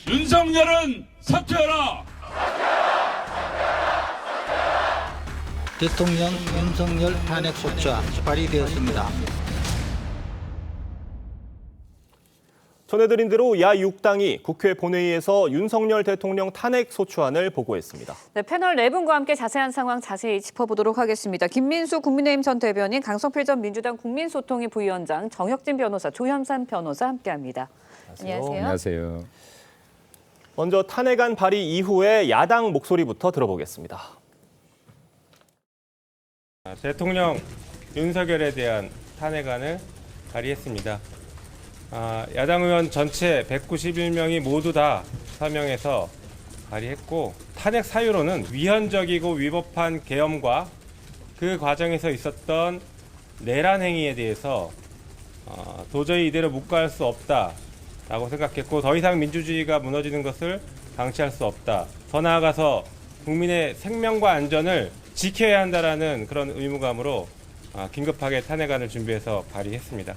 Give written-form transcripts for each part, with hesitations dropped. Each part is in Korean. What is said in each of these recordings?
윤석열은 사퇴하라! 대통령 윤석열 탄핵소추안 발의되었습니다. 전해드린 대로 야6당이 국회 본회의에서 윤석열 대통령 탄핵 소추안을 보고했습니다. 네, 패널 4분과 함께 자세한 상황 자세히 짚어보도록 하겠습니다. 김민수 국민의힘 전 대변인, 강성필 전 민주당 국민소통위 부위원장, 정혁진 변호사, 조현산 변호사 함께합니다. 안녕하세요. 안녕하세요. 먼저 탄핵안 발의 이후에 야당 목소리부터 들어보겠습니다. 대통령 윤석열에 대한 탄핵안을 발의했습니다. 야당 의원 전체 191명이 모두 다 서명해서 발의했고, 탄핵 사유로는 위헌적이고 위법한 계엄과 그 과정에서 있었던 내란 행위에 대해서 도저히 이대로 묵과할 수 없다라고 생각했고, 더 이상 민주주의가 무너지는 것을 방치할 수 없다. 더 나아가서 국민의 생명과 안전을 지켜야 한다라는 그런 의무감으로 긴급하게 탄핵안을 준비해서 발의했습니다.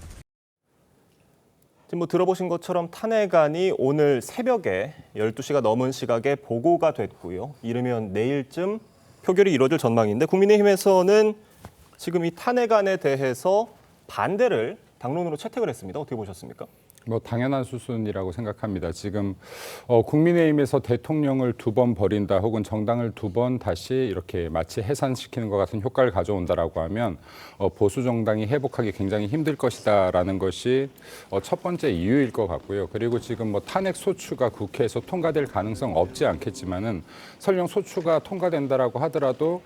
지금 들어보신 것처럼 탄핵안이 오늘 새벽에 12시가 넘은 시각에 보고가 됐고요. 이르면 내일쯤 표결이 이루어질 전망인데, 국민의힘에서는 지금 이 탄핵안에 대해서 반대를 당론으로 채택을 했습니다. 어떻게 보셨습니까? 당연한 수순이라고 생각합니다. 지금 국민의힘에서 대통령을 2번 버린다 혹은 정당을 2번 다시 이렇게 마치 해산시키는 것 같은 효과를 가져온다라고 하면 보수 정당이 회복하기 굉장히 힘들 것이다라는 것이 첫 번째 이유일 것 같고요. 그리고 지금 탄핵 소추가 국회에서 통과될 가능성 없지 않겠지만은 설령 소추가 통과된다라고 하더라도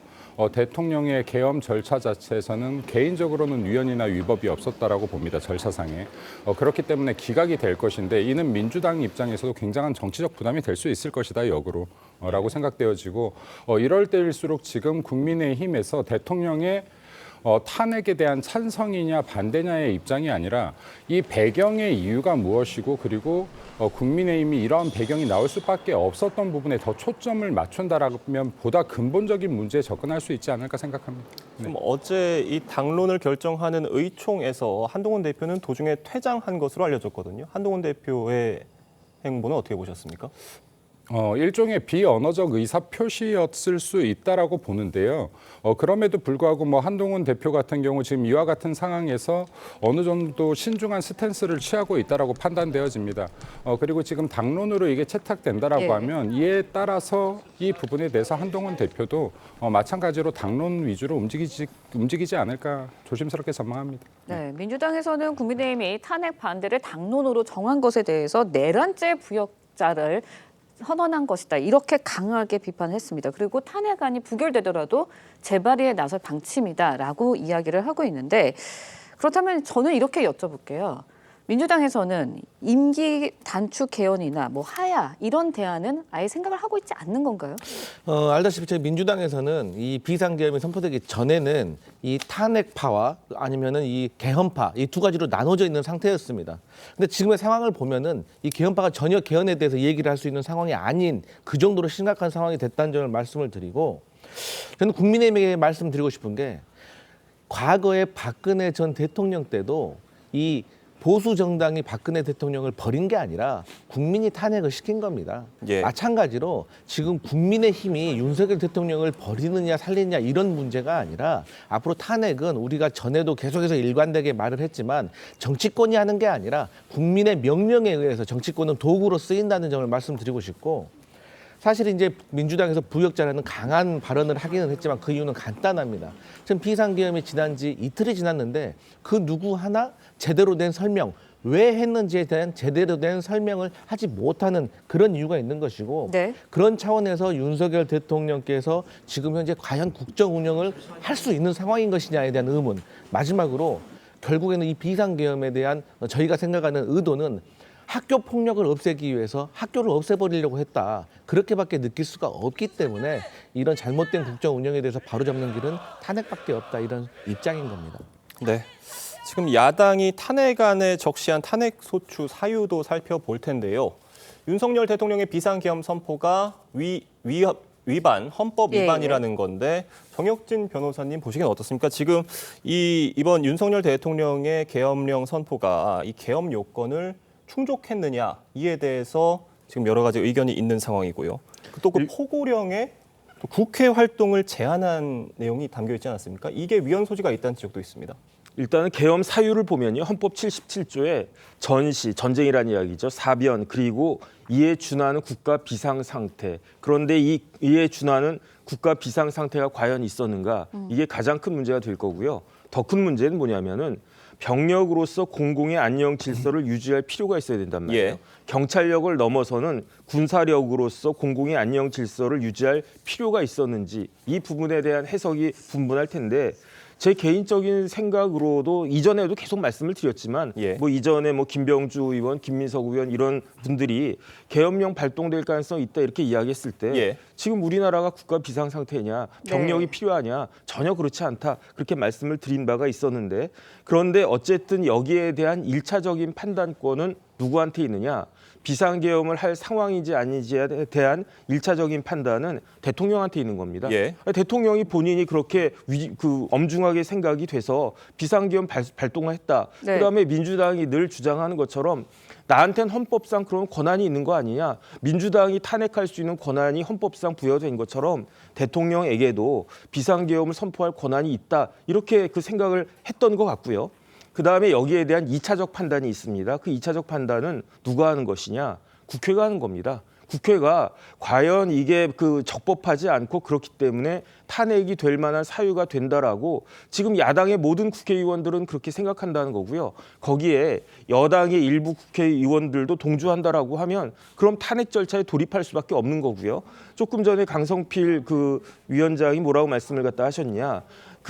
대통령의 계엄 절차 자체에서는 개인적으로는 위헌이나 위법이 없었다라고 봅니다. 절차상에. 그렇기 때문에 기각이 될 것인데, 이는 민주당 입장에서도 굉장한 정치적 부담이 될 수 있을 것이다, 역으로 라고 생각되어지고, 이럴 때일수록 지금 국민의힘에서 대통령의 탄핵에 대한 찬성이냐 반대냐의 입장이 아니라 이 배경의 이유가 무엇이고, 그리고 국민의힘이 이러한 배경이 나올 수밖에 없었던 부분에 더 초점을 맞춘다라면 보다 근본적인 문제에 접근할 수 있지 않을까 생각합니다. 네. 그럼 어제 이 당론을 결정하는 의총에서 한동훈 대표는 도중에 퇴장한 것으로 알려졌거든요. 한동훈 대표의 행보는 어떻게 보셨습니까? 일종의 비언어적 의사 표시였을 수 있다라고 보는데요. 그럼에도 불구하고 한동훈 대표 같은 경우 지금 이와 같은 상황에서 어느 정도 신중한 스탠스를 취하고 있다라고 판단되어집니다. 그리고 지금 당론으로 이게 채택된다라고 하면 이에 따라서 이 부분에 대해서 한동훈 대표도 마찬가지로 당론 위주로 움직이지 않을까 조심스럽게 전망합니다. 네, 민주당에서는 국민의힘이 탄핵 반대를 당론으로 정한 것에 대해서 내란죄 부역자를 선언한 것이다, 이렇게 강하게 비판했습니다. 그리고 탄핵안이 부결되더라도 재발의에 나설 방침이다라고 이야기를 하고 있는데, 그렇다면 저는 이렇게 여쭤볼게요. 민주당에서는 임기 단축 개헌이나 하야 이런 대안은 아예 생각을 하고 있지 않는 건가요? 알다시피 저희 민주당에서는 이 비상계엄이 선포되기 전에는 이 탄핵파와 아니면은 이 개헌파, 이 두 가지로 나눠져 있는 상태였습니다. 근데 지금의 상황을 보면은 이 개헌파가 전혀 개헌에 대해서 얘기를 할 수 있는 상황이 아닌 그 정도로 심각한 상황이 됐다는 점을 말씀을 드리고, 저는 국민의힘에게 말씀드리고 싶은 게, 과거에 박근혜 전 대통령 때도 이 보수 정당이 박근혜 대통령을 버린 게 아니라 국민이 탄핵을 시킨 겁니다. 예. 마찬가지로 지금 국민의힘이 윤석열 대통령을 버리느냐 살리느냐 이런 문제가 아니라, 앞으로 탄핵은 우리가 전에도 계속해서 일관되게 말을 했지만 정치권이 하는 게 아니라 국민의 명령에 의해서 정치권은 도구로 쓰인다는 점을 말씀드리고 싶고, 사실 이제 민주당에서 부역자라는 강한 발언을 하기는 했지만 그 이유는 간단합니다. 지금 비상계엄이 지난 지 이틀이 지났는데 그 누구 하나 제대로 된 설명, 왜 했는지에 대한 제대로 된 설명을 하지 못하는 그런 이유가 있는 것이고, 네. 그런 차원에서 윤석열 대통령께서 지금 현재 과연 국정 운영을 할 수 있는 상황인 것이냐에 대한 의문, 마지막으로 결국에는 이 비상계엄에 대한 저희가 생각하는 의도는 학교 폭력을 없애기 위해서 학교를 없애버리려고 했다, 그렇게밖에 느낄 수가 없기 때문에 이런 잘못된 국정 운영에 대해서 바로잡는 길은 탄핵밖에 없다, 이런 입장인 겁니다. 네. 지금 야당이 탄핵안에 적시한 탄핵 소추 사유도 살펴볼 텐데요. 윤석열 대통령의 비상계엄 선포가 위반, 헌법 위반이라는 건데, 정혁진 변호사님 보시기엔 어떻습니까? 지금 이번 윤석열 대통령의 계엄령 선포가 이 계엄 요건을 충족했느냐, 이에 대해서 지금 여러 가지 의견이 있는 상황이고요. 또 그 포고령에 또 국회 활동을 제한한 내용이 담겨 있지 않았습니까? 이게 위헌 소지가 있다는 지적도 있습니다. 일단은 계엄 사유를 보면요. 헌법 77조에 전시, 전쟁이라는 이야기죠. 사변, 그리고 이에 준하는 국가 비상 상태. 그런데 이에 준하는 국가 비상 상태가 과연 있었는가? 이게 가장 큰 문제가 될 거고요. 더 큰 문제는 뭐냐면은 병력으로서 공공의 안녕 질서를 유지할 필요가 있어야 된단 말이에요. 예. 경찰력을 넘어서는 군사력으로서 공공의 안녕 질서를 유지할 필요가 있었는지 이 부분에 대한 해석이 분분할 텐데 제 개인적인 생각으로도 이전에도 계속 말씀을 드렸지만 예. 뭐 이전에 뭐 김병주 의원, 김민석 의원 이런 분들이 계엄령 발동될 가능성이 있다 이렇게 이야기했을 때 예. 지금 우리나라가 국가 비상 상태냐 병력이 네. 필요하냐 전혀 그렇지 않다 그렇게 말씀을 드린 바가 있었는데 그런데 어쨌든 여기에 대한 1차적인 판단권은 누구한테 있느냐 비상계엄을 할 상황인지 아닌지에 대한 1차적인 판단은 대통령한테 있는 겁니다. 예. 대통령이 본인이 그렇게 엄중하게 생각이 돼서 비상계엄 발동을 했다. 네. 그다음에 민주당이 늘 주장하는 것처럼 나한테는 헌법상 그런 권한이 있는 거 아니냐. 민주당이 탄핵할 수 있는 권한이 헌법상 부여된 것처럼 대통령에게도 비상계엄을 선포할 권한이 있다. 이렇게 그 생각을 했던 것 같고요. 그다음에 여기에 대한 2차적 판단이 있습니다. 그 2차적 판단은 누가 하는 것이냐? 국회가 하는 겁니다. 국회가 과연 이게 적법하지 않고 그렇기 때문에 탄핵이 될 만한 사유가 된다라고 지금 야당의 모든 국회의원들은 그렇게 생각한다는 거고요. 거기에 여당의 일부 국회의원들도 동조한다라고 하면 그럼 탄핵 절차에 돌입할 수밖에 없는 거고요. 조금 전에 강성필 위원장이 뭐라고 말씀을 갖다 하셨냐.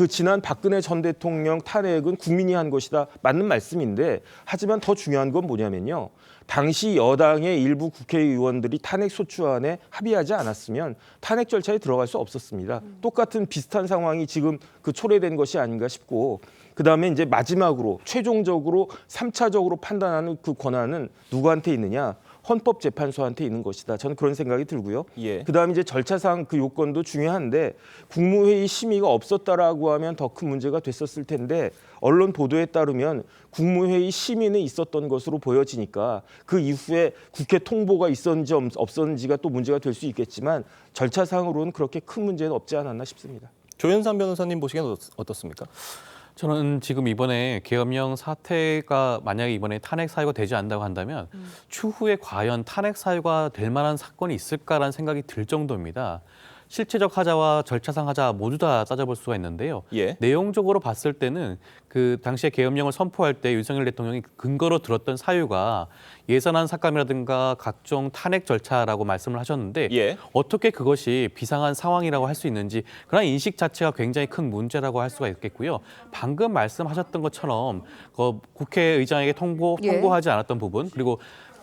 지난 박근혜 전 대통령 탄핵은 국민이 한 것이다. 맞는 말씀인데 하지만 더 중요한 건 뭐냐면요. 당시 여당의 일부 국회의원들이 탄핵 소추안에 합의하지 않았으면 탄핵 절차에 들어갈 수 없었습니다. 똑같은 비슷한 상황이 지금 초래된 것이 아닌가 싶고 그다음에 이제 마지막으로 최종적으로 3차적으로 판단하는 그 권한은 누구한테 있느냐? 헌법재판소한테 있는 것이다. 저는 그런 생각이 들고요. 예. 그다음에 이제 절차상 그 요건도 중요한데 국무회의 심의가 없었다라고 하면 더 큰 문제가 됐었을 텐데 언론 보도에 따르면 국무회의 심의는 있었던 것으로 보여지니까 그 이후에 국회 통보가 있었는지 없었는지가 또 문제가 될 수 있겠지만 절차상으로는 그렇게 큰 문제는 없지 않았나 싶습니다. 조현삼 변호사님 보시기엔 어떻습니까? 저는 지금 이번에 계엄령 사태가 만약에 이번에 탄핵 사유가 되지 않는다고 한다면 추후에 과연 탄핵 사유가 될 만한 사건이 있을까라는 생각이 들 정도입니다. 실체적 하자와 절차상 하자 모두 다 따져볼 수가 있는데요. 예. 내용적으로 봤을 때는 그 당시에 계엄령을 선포할 때 윤석열 대통령이 근거로 들었던 사유가 예산안 삭감이라든가 각종 탄핵 절차라고 말씀을 하셨는데 예. 어떻게 그것이 비상한 상황이라고 할 수 있는지 그런 인식 자체가 굉장히 큰 문제라고 할 수가 있겠고요. 방금 말씀하셨던 것처럼 국회의장에게 통보하지 않았던 부분 그리고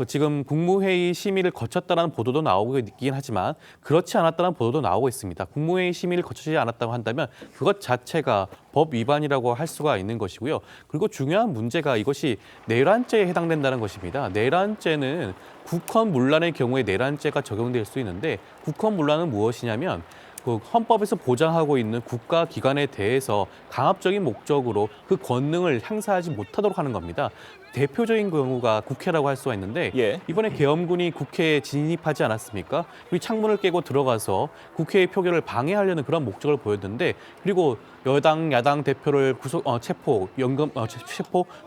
지금 국무회의 심의를 거쳤다는 보도도 나오고 있긴 하지만 그렇지 않았다는 보도도 나오고 있습니다. 국무회의 심의를 거치지 않았다고 한다면 그것 자체가 법 위반이라고 할 수가 있는 것이고요. 그리고 중요한 문제가 이것이 내란죄에 해당된다는 것입니다. 내란죄는 국헌문란의 경우에 내란죄가 적용될 수 있는데 국헌문란은 무엇이냐면 헌법에서 보장하고 있는 국가기관에 대해서 강압적인 목적으로 그 권능을 행사하지 못하도록 하는 겁니다. 대표적인 경우가 국회라고 할 수가 있는데 예. 이번에 계엄군이 국회에 진입하지 않았습니까? 이 창문을 깨고 들어가서 국회의 표결을 방해하려는 그런 목적을 보였는데 그리고 여당, 야당 대표를 체포,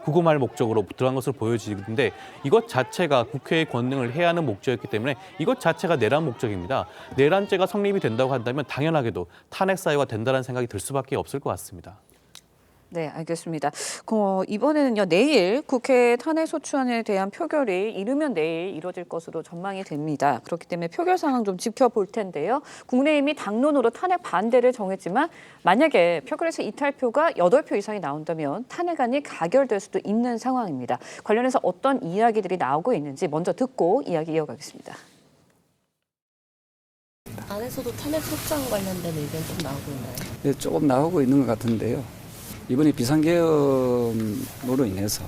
구금할 목적으로 들어간 것으로 보여지는데 이것 자체가 국회의 권능을 해하는 목적이었기 때문에 이것 자체가 내란 목적입니다. 내란죄가 성립이 된다고 한다면 당연하게도 탄핵 사유가 된다는 생각이 들 수밖에 없을 것 같습니다. 네, 알겠습니다. 이번에는요, 내일 국회 탄핵소추안에 대한 표결이 이르면 내일 이루어질 것으로 전망이 됩니다. 그렇기 때문에 표결 상황 좀 지켜볼 텐데요. 국민의힘이 당론으로 탄핵 반대를 정했지만 만약에 표결에서 이탈표가 8표 이상이 나온다면 탄핵안이 가결될 수도 있는 상황입니다. 관련해서 어떤 이야기들이 나오고 있는지 먼저 듣고 이야기 이어가겠습니다. 안에서도 탄핵 소추안 관련된 의견 좀 나오고 있나요? 네, 조금 나오고 있는 것 같은데요. 이번에 비상계엄으로 인해서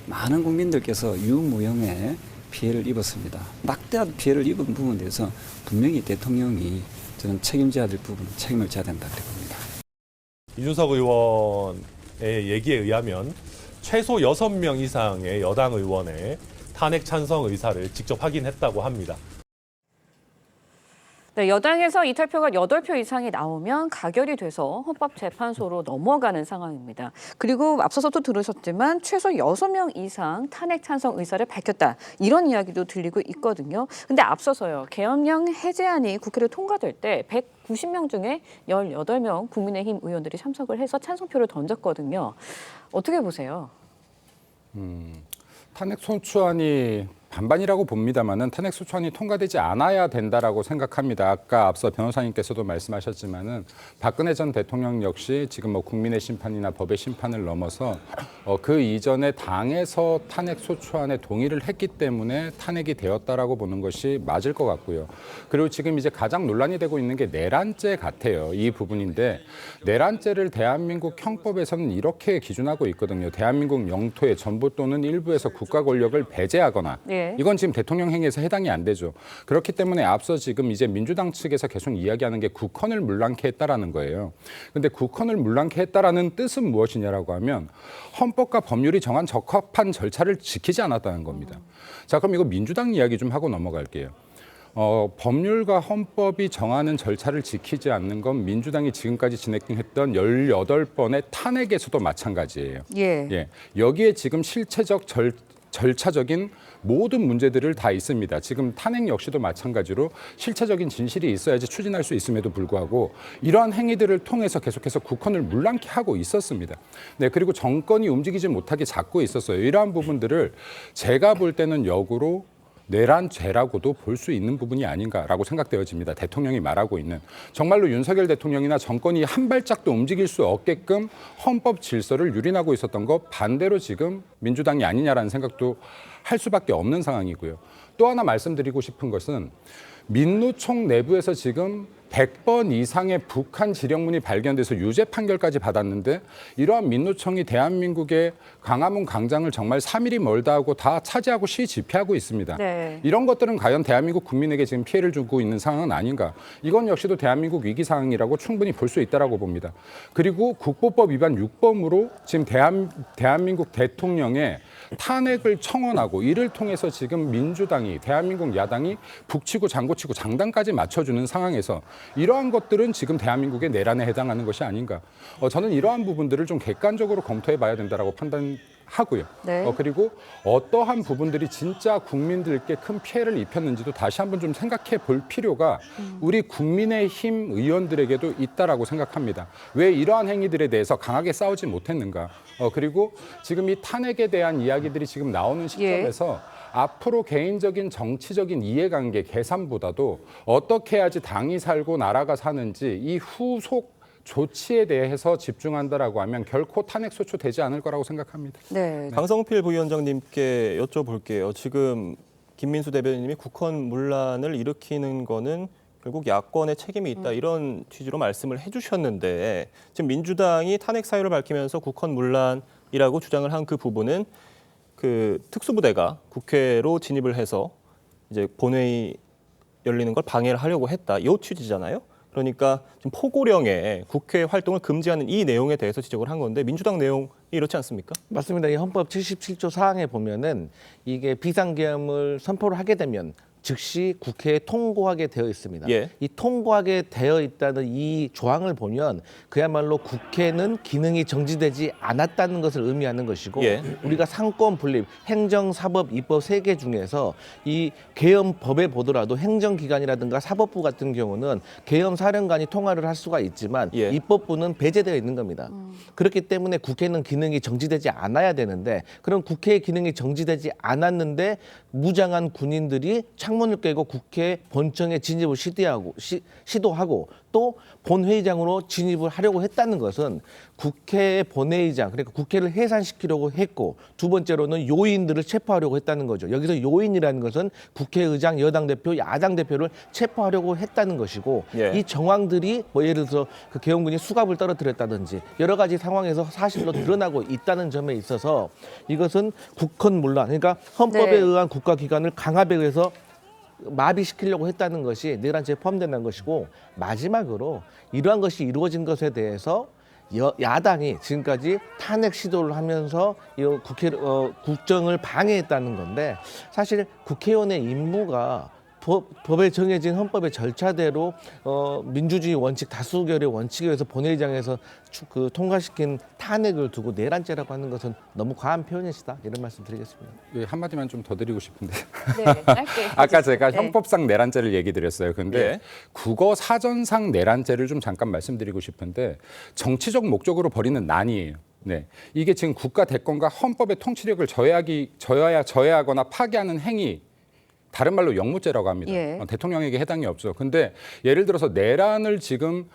많은 국민들께서 유무형의 피해를 입었습니다. 막대한 피해를 입은 부분에 대해서 분명히 대통령이 저는 책임져야 될 부분은 책임을 져야 된다 그래 봅니다. 이준석 의원의 얘기에 의하면 최소 6명 이상의 여당 의원의 탄핵 찬성 의사를 직접 확인했다고 합니다. 네, 여당에서 이탈표가 8표 이상이 나오면 가결이 돼서 헌법재판소로 넘어가는 상황입니다. 그리고 앞서서도 들으셨지만 최소 6명 이상 탄핵 찬성 의사를 밝혔다. 이런 이야기도 들리고 있거든요. 근데 앞서서요. 계엄령 해제안이 국회로 통과될 때 190명 중에 18명 국민의힘 의원들이 참석을 해서 찬성표를 던졌거든요. 어떻게 보세요? 탄핵 소추안이 반반이라고 봅니다만은 탄핵 소추안이 통과되지 않아야 된다라고 생각합니다. 아까 앞서 변호사님께서도 말씀하셨지만은 박근혜 전 대통령 역시 지금 뭐 국민의 심판이나 법의 심판을 넘어서 그 이전에 당에서 탄핵 소추안에 동의를 했기 때문에 탄핵이 되었다라고 보는 것이 맞을 것 같고요. 그리고 지금 이제 가장 논란이 되고 있는 게 내란죄 같아요. 이 부분인데 내란죄를 대한민국 형법에서는 이렇게 기준하고 있거든요. 대한민국 영토의 전부 또는 일부에서 국가 권력을 배제하거나 이건 지금 대통령 행위에서 해당이 안 되죠. 그렇기 때문에 앞서 지금 이제 민주당 측에서 계속 이야기하는 게 국헌을 문란케 했다라는 거예요. 근데 국헌을 문란케 했다라는 뜻은 무엇이냐라고 하면 헌법과 법률이 정한 적합한 절차를 지키지 않았다는 겁니다. 자, 그럼 이거 민주당 이야기 좀 하고 넘어갈게요. 법률과 헌법이 정하는 절차를 지키지 않는 건 민주당이 지금까지 진행했던 18번의 탄핵에서도 마찬가지예요. 예. 여기에 지금 실체적 절차적인 모든 문제들을 다 있습니다. 지금 탄핵 역시도 마찬가지로 실체적인 진실이 있어야지 추진할 수 있음에도 불구하고 이러한 행위들을 통해서 계속해서 국헌을 문란케 하고 있었습니다. 네, 그리고 정권이 움직이지 못하게 잡고 있었어요. 이러한 부분들을 제가 볼 때는 역으로 내란죄라고도 볼 수 있는 부분이 아닌가라고 생각되어집니다. 대통령이 말하고 있는 정말로 윤석열 대통령이나 정권이 한 발짝도 움직일 수 없게끔 헌법 질서를 유린하고 있었던 것 반대로 지금 민주당이 아니냐라는 생각도 할 수밖에 없는 상황이고요. 또 하나 말씀드리고 싶은 것은 민노총 내부에서 지금 100번 이상의 북한 지령문이 발견돼서 유죄 판결까지 받았는데 이러한 민노총이 대한민국의 광화문 광장을 정말 3일이 멀다 하고 다 차지하고 시 집회하고 있습니다. 이런 것들은 과연 대한민국 국민에게 지금 피해를 주고 있는 상황은 아닌가. 이건 역시도 대한민국 위기 상황이라고 충분히 볼 수 있다고 봅니다. 그리고 국보법 위반 6범으로 지금 대한민국 대통령의 탄핵을 청원하고 이를 통해서 지금 민주당이 대한민국 야당이 북치고 장구치고 장단까지 맞춰주는 상황에서 이러한 것들은 지금 대한민국의 내란에 해당하는 것이 아닌가. 저는 이러한 부분들을 좀 객관적으로 검토해 봐야 된다고 판단하고요. 그리고 어떠한 부분들이 진짜 국민들께 큰 피해를 입혔는지도 다시 한번 좀 생각해 볼 필요가 우리 국민의힘 의원들에게도 있다라고 생각합니다. 왜 이러한 행위들에 대해서 강하게 싸우지 못했는가. 그리고 지금 이 탄핵에 대한 이야기들이 지금 나오는 시점에서 앞으로 개인적인 정치적인 이해관계 계산보다도 어떻게 해야지 당이 살고 나라가 사는지 이 후속 조치에 대해서 집중한다라고 하면 결코 탄핵 소추되지 않을 거라고 생각합니다. 강성필 부위원장님께 여쭤볼게요. 지금 김민수 대변인님이 국헌 문란을 일으키는 거는 결국 야권의 책임이 있다 이런 취지로 말씀을 해주셨는데 지금 민주당이 탄핵 사유를 밝히면서 국헌 문란이라고 주장을 한 그 부분은 그 특수부대가 국회로 진입을 해서 이제 본회의 열리는 걸 방해를 하려고 했다. 이 취지잖아요. 그러니까 지금 포고령에 국회 활동을 금지하는 이 내용에 대해서 지적을 한 건데 민주당 내용이 이렇지 않습니까? 맞습니다. 이 헌법 77조 사항에 보면은 이게 비상계엄을 선포를 하게 되면 즉시 국회에 통고하게 되어 있습니다. 이 통고하게 되어 있다는 이 조항을 보면 그야말로 국회는 기능이 정지되지 않았다는 것을 의미하는 것이고 우리가 상권 분립, 행정, 사법, 입법 3개 중에서 이 계엄법에 보더라도 행정기관이라든가 사법부 같은 경우는 계엄 사령관이 통화를 할 수가 있지만 입법부는 배제되어 있는 겁니다. 그렇기 때문에 국회는 기능이 정지되지 않아야 되는데 그럼 국회의 기능이 정지되지 않았는데 무장한 군인들이 창문을 깨고 국회 본청에 진입을 시도하고 또 본회의장으로 진입을 하려고 했다는 것은 국회 본회의장, 그러니까 국회를 해산시키려고 했고 두 번째로는 요인들을 체포하려고 했다는 거죠. 여기서 요인이라는 것은 국회의장, 여당 대표, 야당 대표를 체포하려고 했다는 것이고 이 정황들이 뭐 예를 들어서 그 계엄군이 수갑을 떨어뜨렸다든지 여러 가지 상황에서 사실로 드러나고 있다는 점에 있어서 이것은 국헌 문란, 그러니까 헌법에 의한 국가기관을 강압에 의해서 마비시키려고 했다는 것이 내란죄에 포함된다는 것이고 마지막으로 이러한 것이 이루어진 것에 대해서 야당이 지금까지 탄핵 시도를 하면서 이 국정을 방해했다는 건데 사실 국회의원의 임무가 법에 정해진 헌법의 절차대로 민주주의 원칙 다수결의 원칙에 의해서 본회의장에서 통과시킨 탄핵을 두고 내란죄라고 하는 것은 너무 과한 표현이시다 이런 말씀 드리겠습니다. 예, 한마디만 좀 더 드리고 싶은데 네, 짧게. 아까 제가 네. 형법상 내란죄를 얘기 드렸어요. 근데 국어 사전상 내란죄를 좀 잠깐 말씀드리고 싶은데 정치적 목적으로 벌이는 난이에요. 네, 이게 지금 국가 대권과 헌법의 통치력을 저해하거나 파괴하는 행위. 다른 말로 영무죄라고 합니다. 예. 대통령에게 해당이 없죠. 근데 예를 들어서 내란을 지금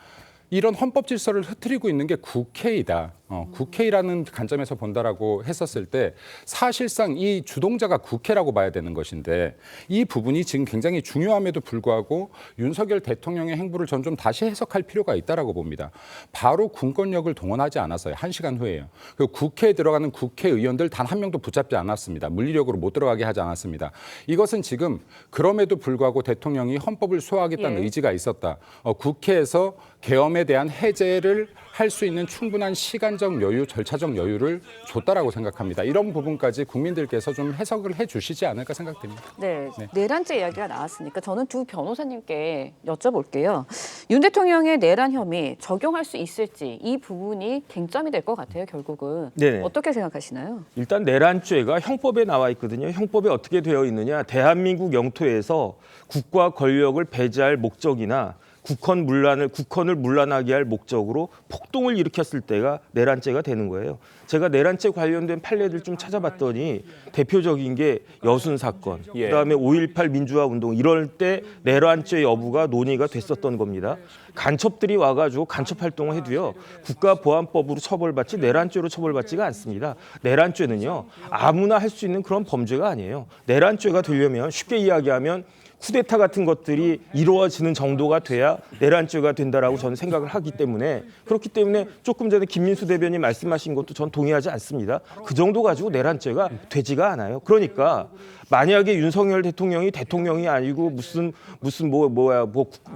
이런 헌법 질서를 흐트리고 있는 게 국회이다. 국회라는 관점에서 본다라고 했었을 때 사실상 이 주동자가 국회라고 봐야 되는 것인데 이 부분이 지금 굉장히 중요함에도 불구하고 윤석열 대통령의 행보를 전 좀 다시 해석할 필요가 있다라고 봅니다. 바로 군권력을 동원하지 않았어요. 1시간 후에요. 그리고 국회에 들어가는 국회의원들 단 한 명도 붙잡지 않았습니다. 물리력으로 못 들어가게 하지 않았습니다. 이것은 지금 그럼에도 불구하고 대통령이 헌법을 수호하겠다는 의지가 있었다. 국회에서 계엄에 대한 해제를 할 수 있는 충분한 시간적 여유, 절차적 여유를 줬다라고 생각합니다. 이런 부분까지 국민들께서 좀 해석을 해주시지 않을까 생각됩니다. 네, 내란죄 이야기가 나왔으니까 저는 두 변호사님께 여쭤볼게요. 윤 대통령의 내란 혐의 적용할 수 있을지 이 부분이 쟁점이 될 것 같아요. 결국은 네네. 어떻게 생각하시나요? 일단 내란죄가 형법에 나와 있거든요. 형법에 어떻게 되어 있느냐. 대한민국 영토에서 국가 권력을 배제할 목적이나 국헌을 문란하게 할 목적으로 폭동을 일으켰을 때가 내란죄가 되는 거예요. 제가 내란죄 관련된 판례들 좀 찾아봤더니 대표적인 게 여순 사건, 그다음에 5.18 민주화 운동 이럴 때 내란죄 여부가 논의가 됐었던 겁니다. 간첩들이 와가지고 간첩 활동을 해도요. 국가보안법으로 처벌받지 내란죄로 처벌받지가 않습니다. 내란죄는요. 아무나 할 수 있는 그런 범죄가 아니에요. 내란죄가 되려면 쉽게 이야기하면 쿠데타 같은 것들이 이루어지는 정도가 돼야 내란죄가 된다라고 저는 생각을 하기 때문에 그렇기 때문에 조금 전에 김민수 대변인 말씀하신 것도 전 동의하지 않습니다. 그 정도 가지고 내란죄가 되지가 않아요. 그러니까 만약에 윤석열 대통령이 아니고 무슨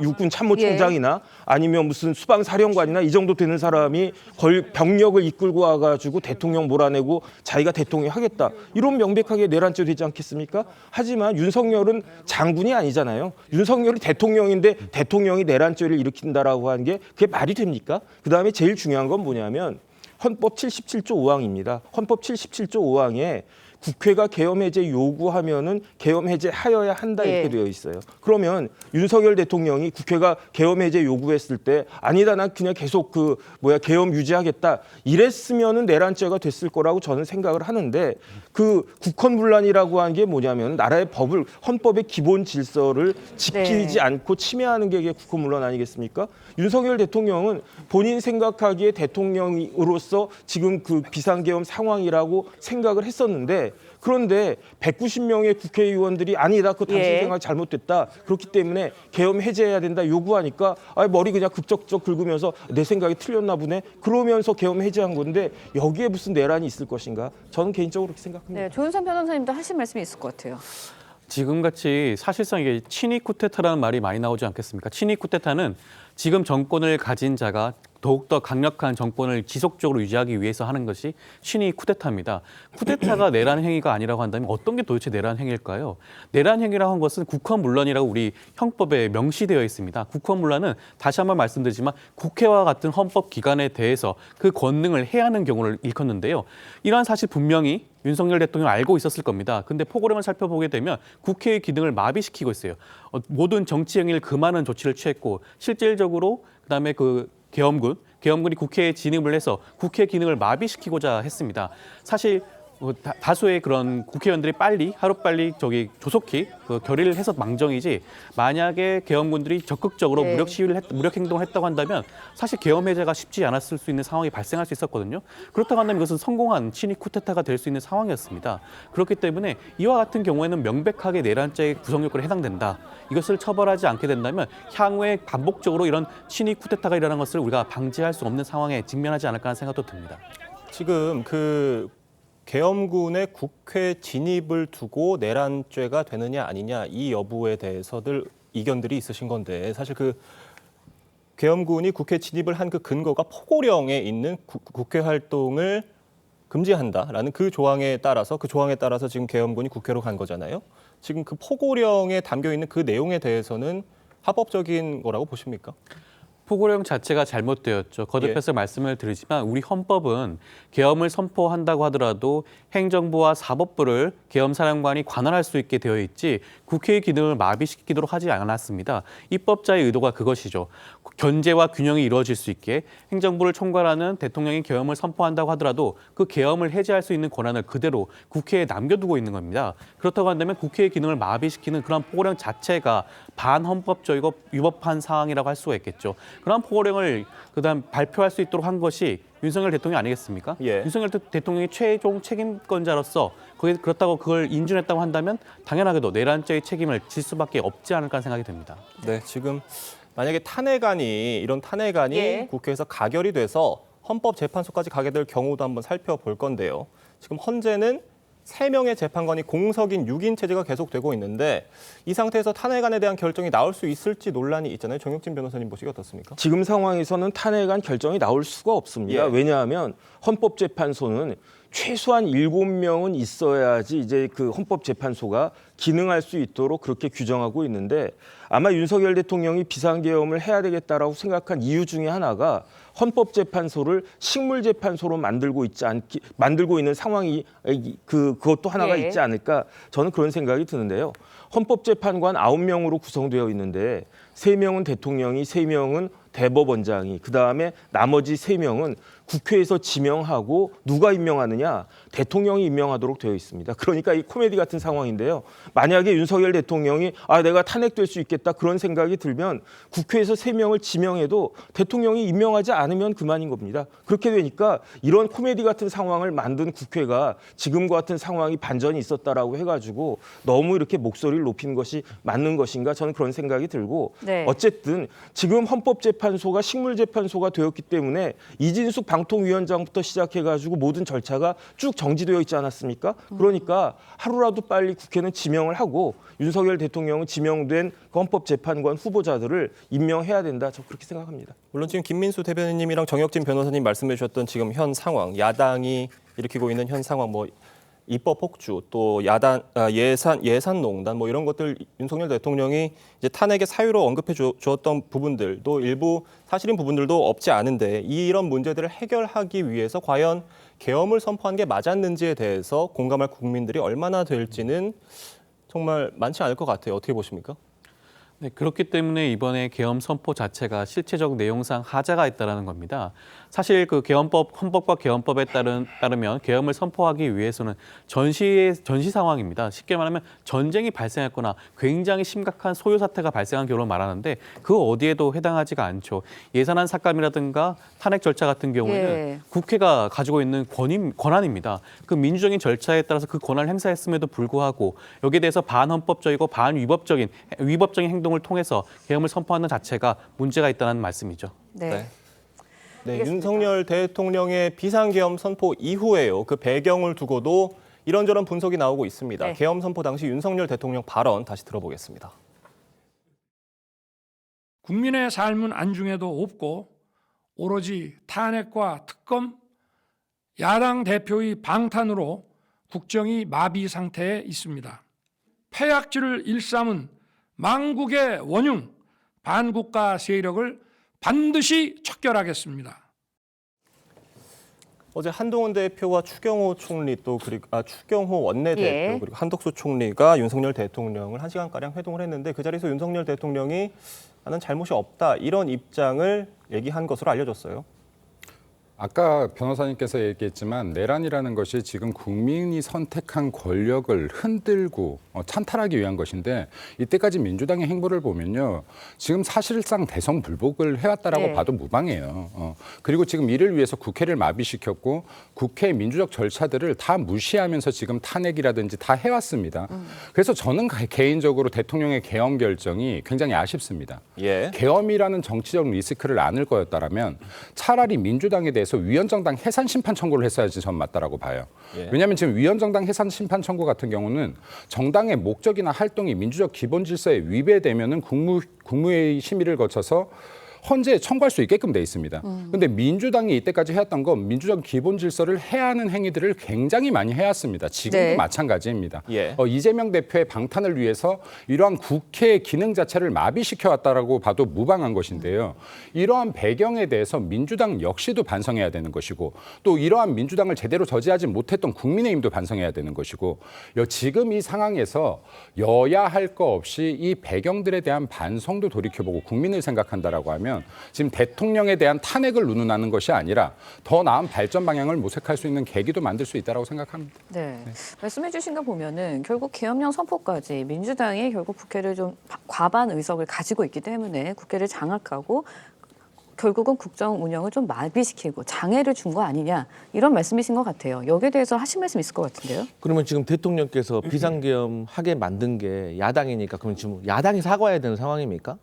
육군 참모총장이나 아니면 무슨 수방사령관이나 이 정도 되는 사람이 병력을 이끌고 와가지고 대통령 몰아내고 자기가 대통령 하겠다 이런 명백하게 내란죄 되지 않겠습니까? 하지만 윤석열은 장군이 아니잖아요. 윤석열이 대통령인데 대통령이 내란죄를 일으킨다라고 하는 게 그게 말이 됩니까? 그다음에 제일 중요한 건 뭐냐면 헌법 77조 5항입니다. 헌법 77조 5항에 국회가 계엄 해제 요구하면은 계엄 해제하여야 한다 이렇게 되어 있어요. 그러면 윤석열 대통령이 국회가 계엄 해제 요구했을 때 아니다 난 그냥 계속 계엄 유지하겠다 이랬으면은 내란죄가 됐을 거라고 저는 생각을 하는데 그 국헌문란이라고 하는 게 뭐냐면 나라의 헌법의 기본 질서를 지키지 않고 침해하는 게 이게 국헌문란 아니겠습니까? 윤석열 대통령은 본인 생각하기에 대통령으로서 지금 그 비상계엄 상황이라고 생각을 했었는데 그런데 190명의 국회의원들이 아니다. 그거 당신 생각 잘못됐다. 그렇기 때문에 계엄 해제해야 된다 요구하니까 머리 그냥 극적극적 긁으면서 내 생각이 틀렸나 보네. 그러면서 계엄 해제한 건데 여기에 무슨 내란이 있을 것인가? 저는 개인적으로 그렇게 생각합니다. 네, 조윤선 변호사님도 하실 말씀이 있을 것 같아요. 지금같이 사실상 이게 친위 쿠데타라는 말이 많이 나오지 않겠습니까? 친위 쿠데타는 지금 정권을 가진 자가 더욱더 강력한 정권을 지속적으로 유지하기 위해서 하는 것이 친위 쿠데타입니다. 쿠데타가 내란 행위가 아니라고 한다면 어떤 게 도대체 내란 행위일까요? 내란 행위라고 한 것은 국헌문란이라고 우리 형법에 명시되어 있습니다. 국헌문란은 다시 한번 말씀드리지만 국회와 같은 헌법 기관에 대해서 그 권능을 해하는 경우를 일컫는데요. 이러한 사실 분명히 윤석열 대통령이 알고 있었을 겁니다. 근데 프로그램을 살펴보게 되면 국회의 기능을 마비시키고 있어요. 모든 정치 행위를 금하는 조치를 취했고 실질적으로 그다음에 계엄군이 국회에 진입을 해서 국회 기능을 마비시키고자 했습니다. 사실 다수의 그런 국회의원들이 하루빨리 조속히 결의를 해서 망정이지 만약에 계엄군들이 적극적으로 무력 행동을 했다고 한다면 사실 계엄 해제가 쉽지 않았을 수 있는 상황이 발생할 수 있었거든요. 그렇다고 한다면 이것은 성공한 친위 쿠데타가 될 수 있는 상황이었습니다. 그렇기 때문에 이와 같은 경우에는 명백하게 내란죄의 구성 요건에 해당된다. 이것을 처벌하지 않게 된다면 향후에 반복적으로 이런 친위 쿠데타가 일어나는 것을 우리가 방지할 수 없는 상황에 직면하지 않을까 하는 생각도 듭니다. 지금 계엄군의 국회 진입을 두고 내란죄가 되느냐 아니냐 이 여부에 대해서들 이견들이 있으신 건데 사실 계엄군이 국회 진입을 한 그 근거가 포고령에 있는 국회 활동을 금지한다라는 그 조항에 따라서 지금 계엄군이 국회로 간 거잖아요. 지금 그 포고령에 담겨 있는 그 내용에 대해서는 합법적인 거라고 보십니까? 포고령 자체가 잘못되었죠. 거듭해서 말씀을 드리지만 우리 헌법은 계엄을 선포한다고 하더라도 행정부와 사법부를 계엄사령관이 관할할 수 있게 되어 있지 국회의 기능을 마비시키도록 하지 않았습니다. 입법자의 의도가 그것이죠. 견제와 균형이 이루어질 수 있게 행정부를 총괄하는 대통령이 계엄을 선포한다고 하더라도 그 계엄을 해제할 수 있는 권한을 그대로 국회에 남겨두고 있는 겁니다. 그렇다고 한다면 국회의 기능을 마비시키는 그런 포고령 자체가 반헌법적이고 위법한 상황이라고 할 수가 있겠죠. 그런 포고령을 그다음 발표할 수 있도록 한 것이 윤석열 대통령 아니겠습니까? 예. 윤석열 대통령이 최종 책임권자로서 그렇다고 그걸 인준했다고 한다면 당연하게도 내란죄의 책임을 질 수밖에 없지 않을까 생각이 듭니다. 네, 지금 만약에 이런 탄핵안이 예. 국회에서 가결이 돼서 헌법재판소까지 가게 될 경우도 한번 살펴볼 건데요. 지금 현재는 3명의 재판관이 공석인 6인 체제가 계속되고 있는데 이 상태에서 탄핵안에 대한 결정이 나올 수 있을지 논란이 있잖아요. 정혁진 변호사님 보시기 어떻습니까? 지금 상황에서는 탄핵안 결정이 나올 수가 없습니다. 예. 왜냐하면 헌법재판소는 최소한 7명은 있어야지 이제 그 헌법재판소가 기능할 수 있도록 그렇게 규정하고 있는데 아마 윤석열 대통령이 비상계엄을 해야 되겠다라고 생각한 이유 중에 하나가 헌법재판소를 식물재판소로 만들고 있는 상황이 그것도 하나가 예. 있지 않을까 저는 그런 생각이 드는데요. 헌법재판관 9명으로 구성되어 있는데 3명은 대통령이, 3명은 대법원장이, 그다음에 나머지 3명은 국회에서 지명하고 누가 임명하느냐? 대통령이 임명하도록 되어 있습니다. 그러니까 이 코미디 같은 상황인데요. 만약에 윤석열 대통령이 내가 탄핵될 수 있겠다 그런 생각이 들면 국회에서 3명을 지명해도 대통령이 임명하지 않으면 그만인 겁니다. 그렇게 되니까 이런 코미디 같은 상황을 만든 국회가 지금과 같은 상황이 반전이 있었다라고 해가지고 너무 이렇게 목소리를 높이는 것이 맞는 것인가 저는 그런 생각이 들고 네. 어쨌든 지금 헌법재판소가 식물재판소가 되었기 때문에 이진숙 방통위원장부터 시작해가지고 모든 절차가 쭉 정지되어 있지 않았습니까? 그러니까 하루라도 빨리 국회는 지명을 하고 윤석열 대통령은 지명된 헌법재판관 후보자들을 임명해야 된다. 저 그렇게 생각합니다. 물론 지금 김민수 대변인님이랑 정혁진 변호사님 말씀해 주셨던 지금 현 상황, 야당이 일으키고 있는 현 상황, 입법 폭주, 또 예산농단 이런 것들 윤석열 대통령이 이제 탄핵의 사유로 언급해 주었던 부분들도 일부 사실인 부분들도 없지 않은데 이런 문제들을 해결하기 위해서 과연 계엄을 선포한 게 맞았는지에 대해서 공감할 국민들이 얼마나 될지는 정말 많지 않을 것 같아요. 어떻게 보십니까? 네, 그렇기 때문에 이번에 계엄 선포 자체가 실체적 내용상 하자가 있다는 겁니다. 사실 그 헌법과 계엄법에 따르면 계엄을 선포하기 위해서는 전시 상황입니다. 쉽게 말하면 전쟁이 발생했거나 굉장히 심각한 소요 사태가 발생한 경우를 말하는데 그 어디에도 해당하지가 않죠. 예산안 삭감이라든가 탄핵 절차 같은 경우에는 예. 국회가 가지고 있는 권한입니다. 그 민주적인 절차에 따라서 그 권한을 행사했음에도 불구하고 여기에 대해서 반헌법적이고 반위법적인 행동을 통해서 계엄을 선포하는 자체가 문제가 있다는 말씀이죠. 네. 네, 알겠습니다. 윤석열 대통령의 비상계엄 선포 이후에요. 그 배경을 두고도 이런저런 분석이 나오고 있습니다. 네. 계엄 선포 당시 윤석열 대통령 발언 다시 들어보겠습니다. 국민의 삶은 안중에도 없고 오로지 탄핵과 특검, 야당 대표의 방탄으로 국정이 마비 상태에 있습니다. 패약질을 일삼은 망국의 원흉, 반국가 세력을 반드시 척결하겠습니다. 어제 한동훈 대표와 추경호 총리 추경호 원내대표 예. 그리고 한덕수 총리가 윤석열 대통령을 1시간가량 회동을 했는데 그 자리에서 윤석열 대통령이 나는 잘못이 없다 이런 입장을 얘기한 것으로 알려졌어요. 아까 변호사님께서 얘기했지만 내란이라는 것이 지금 국민이 선택한 권력을 흔들고 찬탈하기 위한 것인데 이때까지 민주당의 행보를 보면요. 지금 사실상 대선 불복을 해왔다라고 네. 봐도 무방해요. 그리고 지금 이를 위해서 국회를 마비시켰고 국회 민주적 절차들을 다 무시하면서 지금 탄핵이라든지 다 해왔습니다. 그래서 저는 개인적으로 대통령의 계엄 결정이 굉장히 아쉽습니다. 예. 계엄이라는 정치적 리스크를 안을 거였다라면 차라리 민주당에 대해서 위헌정당 해산 심판 청구를 했어야지 전 맞다라고 봐요. 예. 왜냐하면 지금 위헌정당 해산 심판 청구 같은 경우는 정당의 목적이나 활동이 민주적 기본 질서에 위배되면은 국무회의 심의를 거쳐서 헌재에 청구할 수 있게끔 돼 있습니다. 근데 민주당이 이때까지 해왔던 건 민주적 기본 질서를 해하는 행위들을 굉장히 많이 해왔습니다. 지금도 네. 마찬가지입니다. 예. 이재명 대표의 방탄을 위해서 이러한 국회의 기능 자체를 마비시켜왔다라고 봐도 무방한 것인데요. 이러한 배경에 대해서 민주당 역시도 반성해야 되는 것이고 또 이러한 민주당을 제대로 저지하지 못했던 국민의힘도 반성해야 되는 것이고 지금 이 상황에서 여야 할 거 없이 이 배경들에 대한 반성도 돌이켜보고 국민을 생각한다라고 하면 지금 대통령에 대한 탄핵을 운운하는 것이 아니라 더 나은 발전 방향을 모색할 수 있는 계기도 만들 수 있다고 생각합니다. 네. 말씀해 주신 거 보면은 결국 계엄령 선포까지 민주당이 결국 국회를 좀 과반 의석을 가지고 있기 때문에 국회를 장악하고 결국은 국정 운영을 좀 마비시키고 장애를 준 거 아니냐 이런 말씀이신 것 같아요. 여기에 대해서 하신 말씀 있을 것 같은데요. 그러면 지금 대통령께서 비상계엄 하게 만든 게 야당이니까 그럼 지금 야당이 사과해야 되는 상황입니까?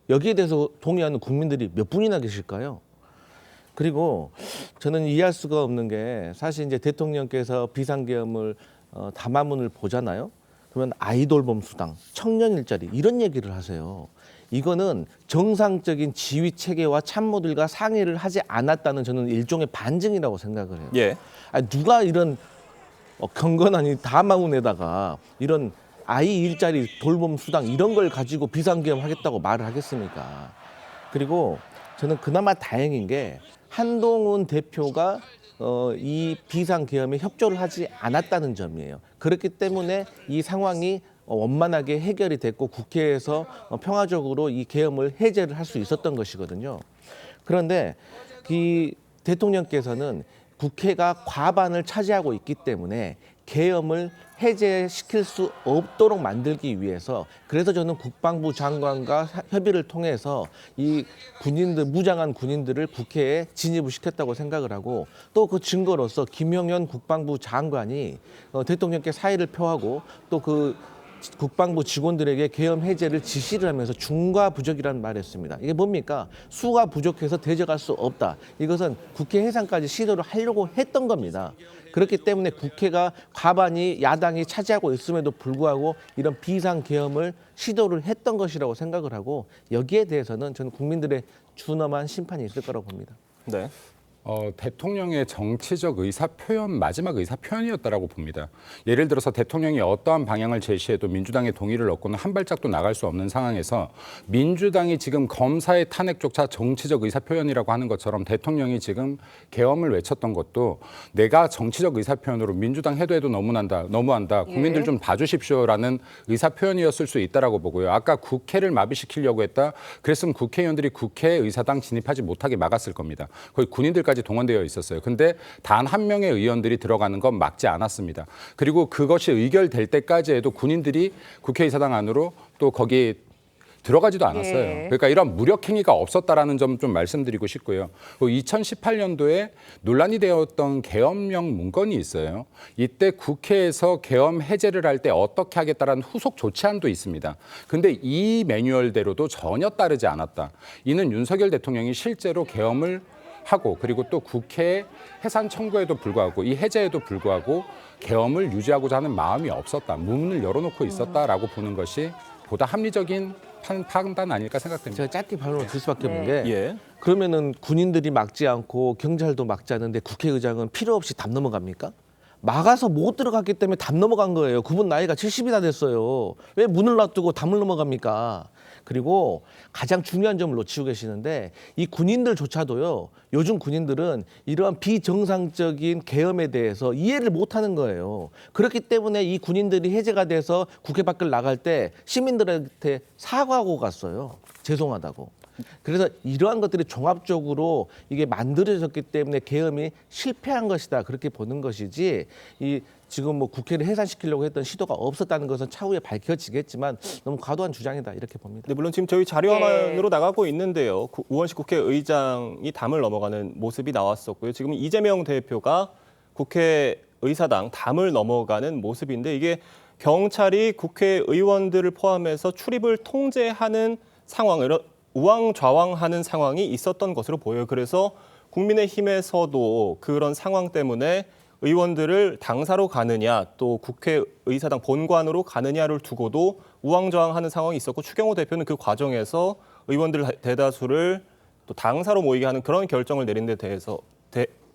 여기에 대해서 동의하는 국민들이 몇 분이나 계실까요? 그리고 저는 이해할 수가 없는 게 사실 이제 대통령께서 비상계엄을 담화문을 보잖아요. 그러면 아이돌봄 수당, 청년 일자리 이런 얘기를 하세요. 이거는 정상적인 지휘 체계와 참모들과 상의를 하지 않았다는 저는 일종의 반증이라고 생각을 해요. 예. 아니, 누가 이런 경건한 담화문에다가 이런 아이 일자리 돌봄 수당 이런 걸 가지고 비상계엄 하겠다고 말을 하겠습니까? 그리고 저는 그나마 다행인 게 한동훈 대표가 이 비상계엄에 협조를 하지 않았다는 점이에요. 그렇기 때문에 이 상황이 원만하게 해결이 됐고 국회에서 평화적으로 이 계엄을 해제를 할 수 있었던 것이거든요. 그런데 이 대통령께서는 국회가 과반을 차지하고 있기 때문에 계엄을 해제시킬 수 없도록 만들기 위해서 그래서 저는 국방부 장관과 협의를 통해서 이 군인들 무장한 군인들을 국회에 진입을 시켰다고 생각을 하고 또 그 증거로서 김용현 국방부 장관이 대통령께 사의를 표하고 또 그 국방부 직원들에게 계엄 해제를 지시를 하면서 중과 부적이라는 말을 했습니다. 이게 뭡니까? 수가 부족해서 대적할 수 없다. 이것은 국회 해산까지 시도를 하려고 했던 겁니다. 그렇기 때문에 국회가 과반이 야당이 차지하고 있음에도 불구하고 이런 비상계엄을 시도를 했던 것이라고 생각을 하고 여기에 대해서는 저는 국민들의 준엄한 심판이 있을 거라고 봅니다. 네. 대통령의 정치적 의사 표현, 마지막 의사 표현이었다라고 봅니다. 예를 들어서 대통령이 어떠한 방향을 제시해도 민주당의 동의를 얻고는 한 발짝도 나갈 수 없는 상황에서 민주당이 지금 검사의 탄핵조차 정치적 의사 표현이라고 하는 것처럼 대통령이 지금 계엄을 외쳤던 것도 내가 정치적 의사 표현으로 민주당 해도 너무한다. 국민들 좀 봐주십시오라는 의사 표현이었을 수 있다라고 보고요. 아까 국회를 마비시키려고 했다. 그랬으면 국회의원들이 국회의사당 진입하지 못하게 막았을 겁니다. 거의 군인들까지 동원되어 있었어요. 근데 단 한 명의 의원들이 들어가는 건 막지 않았습니다. 그리고 그것이 의결될 때까지 해도 군인들이 국회의사당 안으로 또 거기 들어가지도 않았어요. 예. 그러니까 이런 무력 행위가 없었다라는 점 좀 말씀드리고 싶고요. 2018년도에 논란이 되었던 계엄령 문건이 있어요. 이때 국회에서 계엄 해제를 할 때 어떻게 하겠다라는 후속 조치안도 있습니다. 근데 이 매뉴얼대로도 전혀 따르지 않았다. 이는 윤석열 대통령이 실제로 계엄을 하고 그리고 또 국회 해산 청구에도 불구하고 이 해제에도 불구하고 계엄을 유지하고자 하는 마음이 없었다. 문을 열어놓고 있었다라고 보는 것이 보다 합리적인 판단 아닐까 생각됩니다. 제가 짧게 발언을 드릴 수밖에 없는 게 예. 그러면은 군인들이 막지 않고 경찰도 막지 않는데 국회의장은 필요 없이 담 넘어갑니까? 막아서 못 들어갔기 때문에 담 넘어간 거예요. 그분 나이가 70이나 됐어요. 왜 문을 놔두고 담을 넘어갑니까? 그리고 가장 중요한 점을 놓치고 계시는데 이 군인들조차도요. 요즘 군인들은 이러한 비정상적인 계엄에 대해서 이해를 못하는 거예요. 그렇기 때문에 이 군인들이 해제가 돼서 국회 밖을 나갈 때 시민들한테 사과하고 갔어요. 죄송하다고. 그래서 이러한 것들이 종합적으로 이게 만들어졌기 때문에 계엄이 실패한 것이다 그렇게 보는 것이지 이 지금 뭐 국회를 해산시키려고 했던 시도가 없었다는 것은 차후에 밝혀지겠지만 너무 과도한 주장이다 이렇게 봅니다. 네, 물론 지금 저희 자료화면으로 나가고 있는데요. 우원식 국회의장이 담을 넘어가는 모습이 나왔었고요. 지금 이재명 대표가 국회의사당 담을 넘어가는 모습인데 이게 경찰이 국회의원들을 포함해서 출입을 통제하는 상황을 우왕좌왕하는 상황이 있었던 것으로 보여요. 그래서 국민의힘에서도 그런 상황 때문에 의원들을 당사로 가느냐 또 국회의사당 본관으로 가느냐를 두고도 우왕좌왕하는 상황이 있었고 추경호 대표는 그 과정에서 의원들 대다수를 또 당사로 모이게 하는 그런 결정을 내린 데 대해서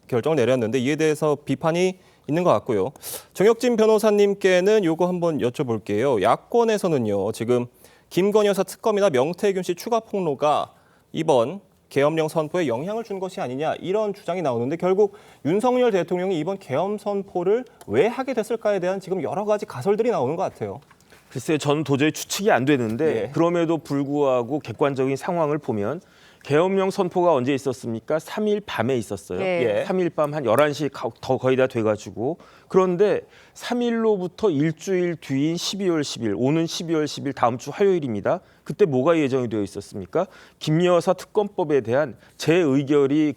결정을 내렸는데 이에 대해서 비판이 있는 것 같고요. 정혁진 변호사님께는 요거 한번 여쭤볼게요. 야권에서는요, 지금 김건희 여사 특검이나 명태균 씨 추가 폭로가 이번 계엄령 선포에 영향을 준 것이 아니냐 이런 주장이 나오는데 결국 윤석열 대통령이 이번 계엄 선포를 왜 하게 됐을까에 대한 지금 여러 가지 가설들이 나오는 것 같아요. 글쎄요, 저는 도저히 추측이 안 되는데 그럼에도 불구하고 객관적인 상황을 보면 계엄령 선포가 언제 있었습니까? 3일 밤에 있었어요. 3일 밤 한 11시 더 거의 다 돼가지고. 그런데 3일로부터 일주일 뒤인 12월 10일, 오는 12월 10일 다음 주 화요일입니다. 그때 뭐가 예정이 되어 있었습니까? 김 여사 특검법에 대한 재의결이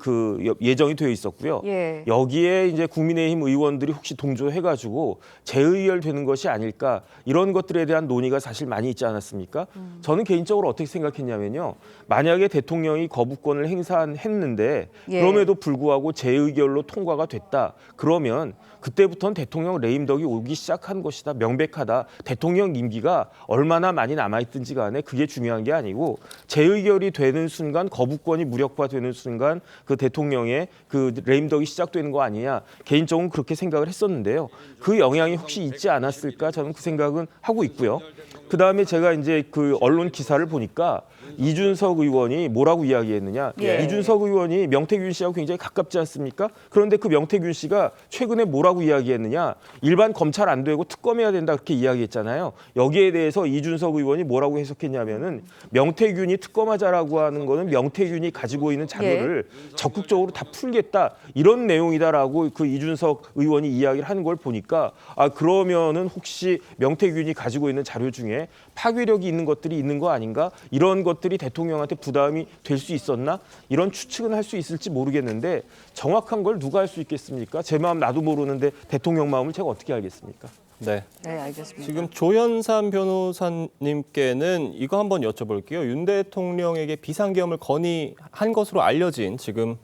예정이 되어 있었고요. 여기에 이제 국민의힘 의원들이 혹시 동조해가지고 재의결되는 것이 아닐까 이런 것들에 대한 논의가 사실 많이 있지 않았습니까? 저는 개인적으로 어떻게 생각했냐면요. 만약에 대통령이 거부권을 행사했는데 그럼에도 불구하고 재의결로 통과가 됐다. 그러면 그때부터는 대통령 레임덕이 오기 시작한 것이다. 명백하다. 대통령 임기가 얼마나 많이 남아있든지 간에 그게 중요한 게 아니고 재의결이 되는 순간 거부권이 무력화되는 순간 그 대통령의 그 레임덕이 시작되는 거 아니냐. 개인적으로 그렇게 생각을 했었는데요. 그 영향이 혹시 있지 않았을까 저는 그 생각은 하고 있고요. 그다음에 제가 이제 그 언론 기사를 보니까 이준석 의원이 뭐라고 이야기했느냐. 이준석 의원이 명태균 씨하고 굉장히 가깝지 않습니까? 그런데 그 명태균 씨가 최근에 뭐라고 이야기했느냐. 일반 검찰 안 되고 특검해야 된다 그렇게 이야기했잖아요. 여기에 대해서 이준석 의원이 뭐라고 해석했냐면은 명태균이 특검하자라고 하는 거는 명태균이 가지고 있는 자료를 적극적으로 다 풀겠다. 이런 내용이다라고 그 이준석 의원이 이야기를 하는 걸 보니까 아 그러면은 혹시 명태균이 가지고 있는 자료 중에 파괴력이 있는 것들이 있는 거 아닌가? 이런 것들이 대통령한테 부담이 될 수 있었나? 이런 추측은 할 수 있을지 모르겠는데 정확한 걸 누가 할 수 있겠습니까? 제 마음 나도 모르는데 대통령 마음을 제가 어떻게 알겠습니까? 네, 알겠습니다. 지금 조현삼 변호사님께는 이거 한번 여쭤볼게요. 윤 대통령에게 비상계엄을 건의한 것으로 알려진 지금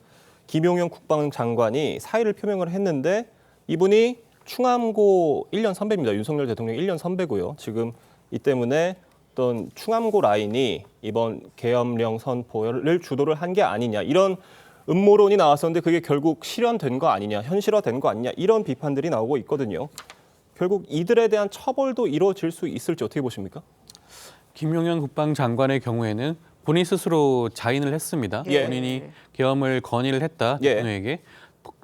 김용현 국방장관이 사의를 표명을 했는데 이분이 충암고 1년 선배입니다. 윤석열 대통령 1년 선배고요. 지금 이 때문에 어떤 충암고 라인이 이번 계엄령 선포를 주도를 한 게 아니냐 이런 음모론이 나왔었는데 그게 결국 실현된 거 아니냐 현실화된 거 아니냐 이런 비판들이 나오고 있거든요. 결국 이들에 대한 처벌도 이루어질 수 있을지 어떻게 보십니까? 김용현 국방장관의 경우에는 본인 스스로 자인을 했습니다. 본인이 계엄을 건의를 했다 대통령에게.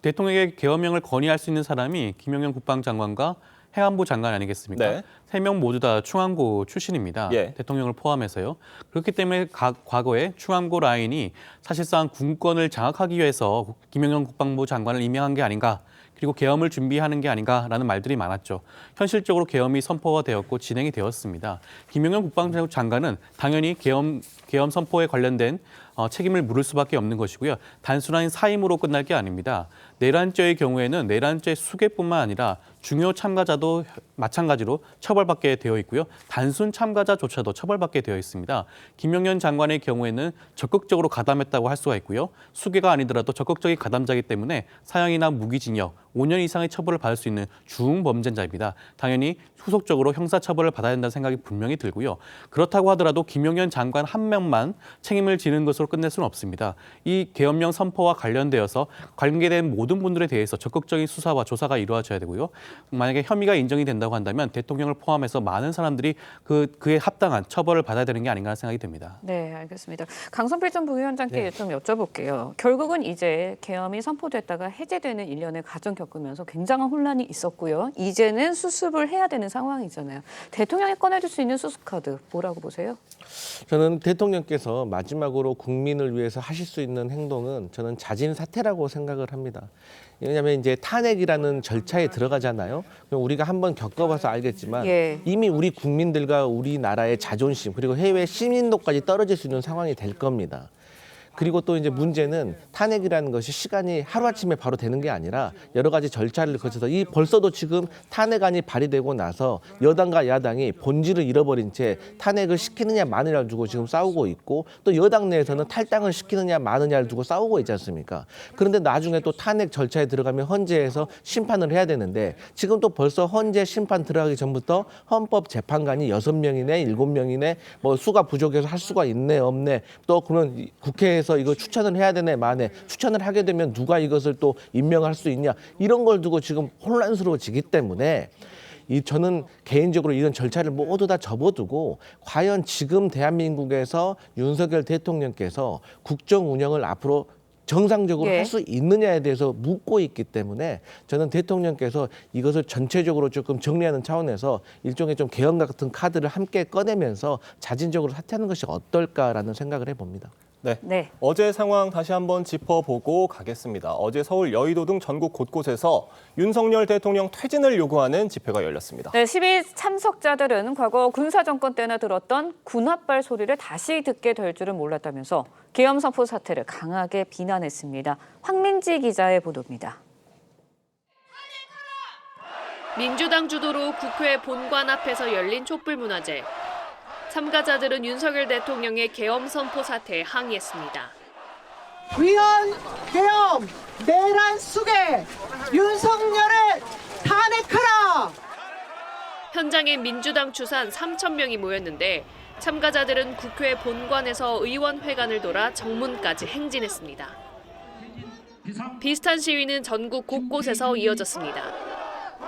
대통령에게 계엄령을 건의할 수 있는 사람이 김용현 국방장관과 해안부 장관 아니겠습니까? 3명 모두 다 충암고 출신입니다. 대통령을 포함해서요. 그렇기 때문에 과거에 충암고 라인이 사실상 군권을 장악하기 위해서 김용현 국방부 장관을 임명한 게 아닌가. 그리고 계엄을 준비하는 게 아닌가라는 말들이 많았죠. 현실적으로 계엄이 선포가 되었고 진행이 되었습니다. 김용현 국방부 장관은 당연히 계엄 선포에 관련된 책임을 물을 수밖에 없는 것이고요. 단순한 사임으로 끝날 게 아닙니다. 내란죄의 경우에는 내란죄 수괴뿐만 아니라 중요 참가자도 마찬가지로 처벌받게 되어 있고요. 단순 참가자조차도 처벌받게 되어 있습니다. 김용현 장관의 경우에는 적극적으로 가담했다고 할 수가 있고요. 수괴가 아니더라도 적극적인 가담자이기 때문에 사형이나 무기징역 5년 이상의 처벌을 받을 수 있는 중범죄자입니다. 당연히 후속적으로 형사처벌을 받아야 된다는 생각이 분명히 들고요. 그렇다고 하더라도 김용현 장관 한 명만 책임을 지는 것으로 끝낼 수는 없습니다. 이 계엄령 선포와 관련되어서 관계된 모든 분들에 대해서 적극적인 수사와 조사가 이루어져야 되고요. 만약에 혐의가 인정이 된다고 한다면 대통령을 포함해서 많은 사람들이 그에 합당한 처벌을 받아야 되는 게 아닌가 생각이 듭니다. 네, 알겠습니다. 강선필 전 부위원장께 좀 여쭤볼게요. 결국은 이제 계엄이 선포됐다가 해제되는 일련의 과정 겪으면서 굉장한 혼란이 있었고요. 이제는 수습을 해야 되는 상황이잖아요. 대통령이 꺼내줄 수 있는 수습카드 뭐라고 보세요? 저는 대통령께서 마지막으로 국민을 위해서 하실 수 있는 행동은 저는 자진 사퇴라고 생각을 합니다. 왜냐하면 이제 탄핵이라는 절차에 들어가잖아요. 우리가 한번 겪어봐서 알겠지만 이미 우리 국민들과 우리나라의 자존심 그리고 해외 시민도까지 떨어질 수 있는 상황이 될 겁니다. 그리고 또 이제 문제는 탄핵이라는 것이 시간이 하루아침에 바로 되는 게 아니라 여러 가지 절차를 거쳐서 벌써도 지금 탄핵안이 발의되고 나서 여당과 야당이 본질을 잃어버린 채 탄핵을 시키느냐 마느냐를 두고 지금 싸우고 있고 또 여당 내에서는 탈당을 시키느냐 마느냐를 두고 싸우고 있지 않습니까? 그런데 나중에 또 탄핵 절차에 들어가면 헌재에서 심판을 해야 되는데 지금 또 벌써 헌재 심판 들어가기 전부터 헌법재판관이 6명이네 7명이네 뭐 수가 부족해서 할 수가 있네 없네 또 그러면 국회에서 국회에서 이거 추천을 해야 되네 마네 추천을 하게 되면 누가 이것을 또 임명할 수 있냐 이런 걸 두고 지금 혼란스러워지기 때문에 저는 개인적으로 이런 절차를 모두 다 접어두고 과연 지금 대한민국에서 윤석열 대통령께서 국정 운영을 앞으로 정상적으로 할 수 있느냐에 대해서 묻고 있기 때문에 저는 대통령께서 이것을 전체적으로 조금 정리하는 차원에서 일종의 좀 개헌 같은 카드를 함께 꺼내면서 자진적으로 사퇴하는 것이 어떨까라는 생각을 해봅니다. 네. 어제 상황 다시 한번 짚어보고 가겠습니다. 어제 서울, 여의도 등 전국 곳곳에서 윤석열 대통령 퇴진을 요구하는 집회가 열렸습니다. 네, 시위 참석자들은 과거 군사정권 때나 들었던 군합발 소리를 다시 듣게 될 줄은 몰랐다면서 계엄 선포 사태를 강하게 비난했습니다. 황민지 기자의 보도입니다. 민주당 주도로 국회 본관 앞에서 열린 촛불문화제. 참가자들은 윤석열 대통령의 계엄 선포 사태에 항의했습니다. 위헌 계엄 내란 속에 윤석열을 탄핵하라! 현장에 민주당 추산 3,000명이 모였는데 참가자들은 국회 본관에서 의원회관을 돌아 정문까지 행진했습니다. 비슷한 시위는 전국 곳곳에서 이어졌습니다.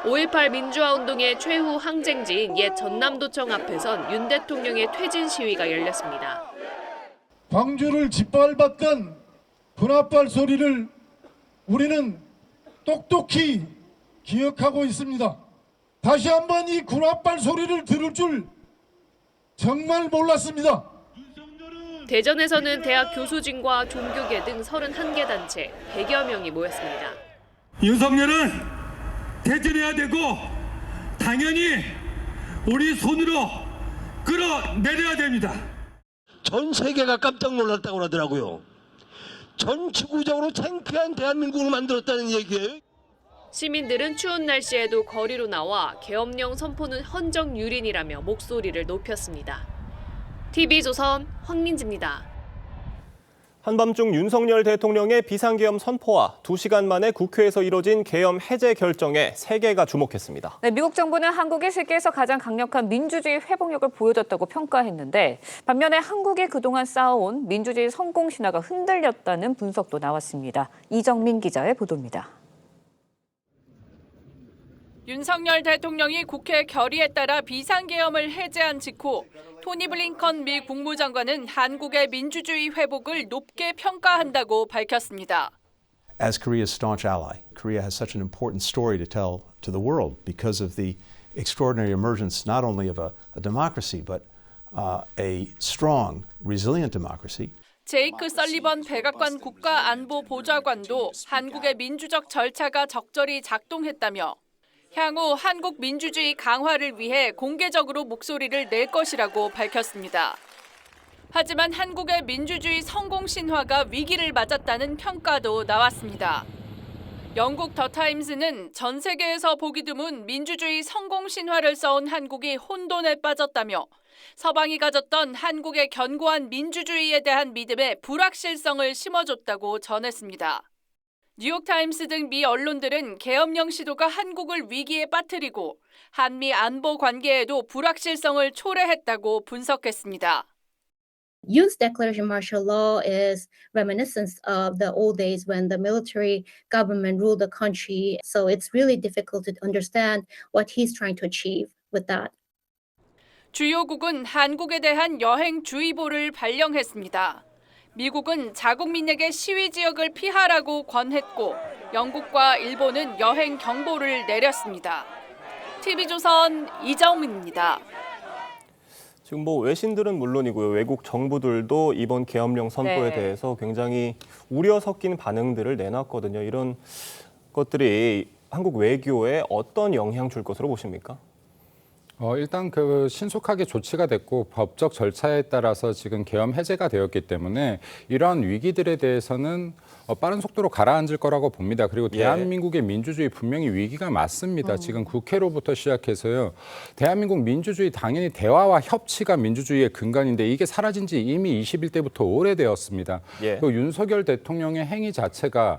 5.18 민주화 운동의 최후 항쟁지인 옛 전남도청 앞에선 윤 대통령의 퇴진 시위가 열렸습니다. 광주를 짓밟았던 군합발 소리를 우리는 똑똑히 기억하고 있습니다. 다시 한번 이 군합발 소리를 들을 줄 정말 몰랐습니다. 대전에서는 대학 교수진과 종교계 등 31개 단체 100여 명이 모였습니다. 윤석열은 퇴진해야 되고 당연히 우리 손으로 끌어내려야 됩니다. 전 세계가 깜짝 놀랐다고 하더라고요. 전 지구적으로 창피한 대한민국을 만들었다는 얘기예요. 시민들은 추운 날씨에도 거리로 나와 계엄령 선포는 헌정유린이라며 목소리를 높였습니다. TV조선 황민지입니다. 한밤중 윤석열 대통령의 비상계엄 선포와 2시간 만에 국회에서 이뤄진 계엄 해제 결정에 세계가 주목했습니다. 네, 미국 정부는 한국이 세계에서 가장 강력한 민주주의 회복력을 보여줬다고 평가했는데 반면에 한국이 그동안 쌓아온 민주주의 성공 신화가 흔들렸다는 분석도 나왔습니다. 이정민 기자의 보도입니다. 윤석열 대통령이 국회 결의에 따라 비상계엄을 해제한 직후 토니 블링컨 미 국무장관은 한국의 민주주의 회복을 높게 평가한다고 밝혔습니다. As Korea's staunch ally, Korea has such an important story to tell to the world because of the extraordinary emergence not only of a democracy but a strong, resilient democracy. 제이크 설리번 백악관 국가안보보좌관도 한국의 민주적 절차가 적절히 작동했다며 향후 한국 민주주의 강화를 위해 공개적으로 목소리를 낼 것이라고 밝혔습니다. 하지만 한국의 민주주의 성공 신화가 위기를 맞았다는 평가도 나왔습니다. 영국 더 타임스는 전 세계에서 보기 드문 민주주의 성공 신화를 써온 한국이 혼돈에 빠졌다며 서방이 가졌던 한국의 견고한 민주주의에 대한 믿음에 불확실성을 심어줬다고 전했습니다. 뉴욕타임스 등 미 언론들은 계엄령 시도가 한국을 위기에 빠뜨리고 한미 안보 관계에도 불확실성을 초래했다고 분석했습니다. Yoon's declaration of martial law is reminiscent of the old days when the military government ruled the country. So it's really difficult to understand what he's trying to achieve with that. 주요국은 한국에 대한 여행주의보를 발령했습니다. 미국은 자국민에게 시위 지역을 피하라고 권했고 영국과 일본은 여행 경보를 내렸습니다. TV조선 이정민입니다. 지금 외신들은 물론이고요. 외국 정부들도 이번 계엄령 선포에 대해서 굉장히 우려 섞인 반응들을 내놨거든요. 이런 것들이 한국 외교에 어떤 영향 줄 것으로 보십니까? 일단 신속하게 조치가 됐고 법적 절차에 따라서 지금 계엄 해제가 되었기 때문에 이러한 위기들에 대해서는 빠른 속도로 가라앉을 거라고 봅니다. 그리고 대한민국의 민주주의 분명히 위기가 맞습니다. 지금 국회로부터 시작해서요. 대한민국 민주주의 당연히 대화와 협치가 민주주의의 근간인데 이게 사라진 지 이미 21대부터 오래되었습니다. 그리고 윤석열 대통령의 행위 자체가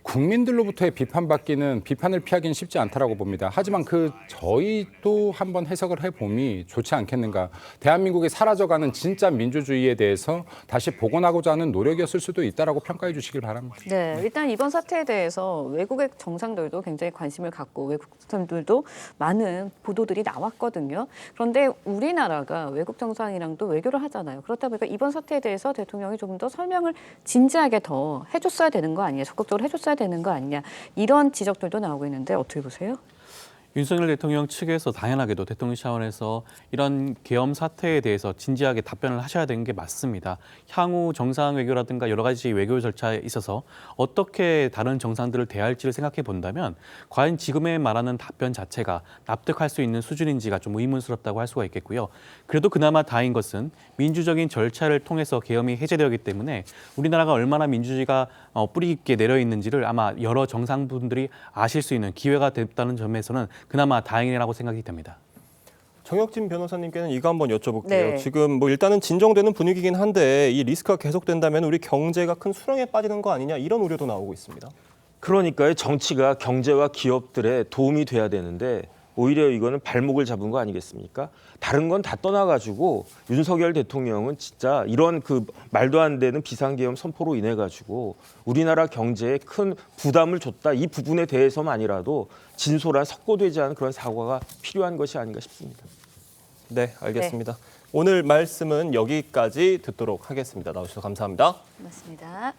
국민들로부터의 비판받기는 비판을 피하기는 쉽지 않다라고 봅니다. 하지만 저희도 한번 해석을 해봄이 좋지 않겠는가. 대한민국이 사라져가는 진짜 민주주의에 대해서 다시 복원하고자 하는 노력이었을 수도 있다라고 평가해 주시길 바랍니다. 네, 일단 이번 사태에 대해서 외국의 정상들도 굉장히 관심을 갖고 외국 사람들도 많은 보도들이 나왔거든요. 그런데 우리나라가 외국 정상이랑도 외교를 하잖아요. 그렇다 보니까 이번 사태에 대해서 대통령이 조금 더 설명을 진지하게 더 해줬어야 되는 거 아니냐, 적극적으로 해줬어야 되는 거 아니냐, 이런 지적들도 나오고 있는데 어떻게 보세요? 윤석열 대통령 측에서 당연하게도 대통령 차원에서 이런 계엄 사태에 대해서 진지하게 답변을 하셔야 되는 게 맞습니다. 향후 정상 외교라든가 여러 가지 외교 절차에 있어서 어떻게 다른 정상들을 대할지를 생각해 본다면 과연 지금에 말하는 답변 자체가 납득할 수 있는 수준인지가 좀 의문스럽다고 할 수가 있겠고요. 그래도 그나마 다행인 것은 민주적인 절차를 통해서 계엄이 해제되었기 때문에 우리나라가 얼마나 민주주의가 뿌리 깊게 내려 있는지를 아마 여러 정상분들이 아실 수 있는 기회가 됐다는 점에서는 그나마 다행이라고 생각이 됩니다. 정혁진 변호사님께는 이거 한번 여쭤볼게요. 네. 지금 일단은 진정되는 분위기긴 한데 이 리스크가 계속된다면 우리 경제가 큰 수렁에 빠지는 거 아니냐 이런 우려도 나오고 있습니다. 그러니까요. 정치가 경제와 기업들에 도움이 돼야 되는데 오히려 이거는 발목을 잡은 거 아니겠습니까? 다른 건 다 떠나가지고 윤석열 대통령은 진짜 이런 말도 안 되는 비상계엄 선포로 인해 가지고 우리나라 경제에 큰 부담을 줬다. 이 부분에 대해서만이라도 진솔한 석고되지 않은 그런 사과가 필요한 것이 아닌가 싶습니다. 네, 알겠습니다. 오늘 말씀은 여기까지 듣도록 하겠습니다. 나와주셔서 감사합니다. 고맙습니다.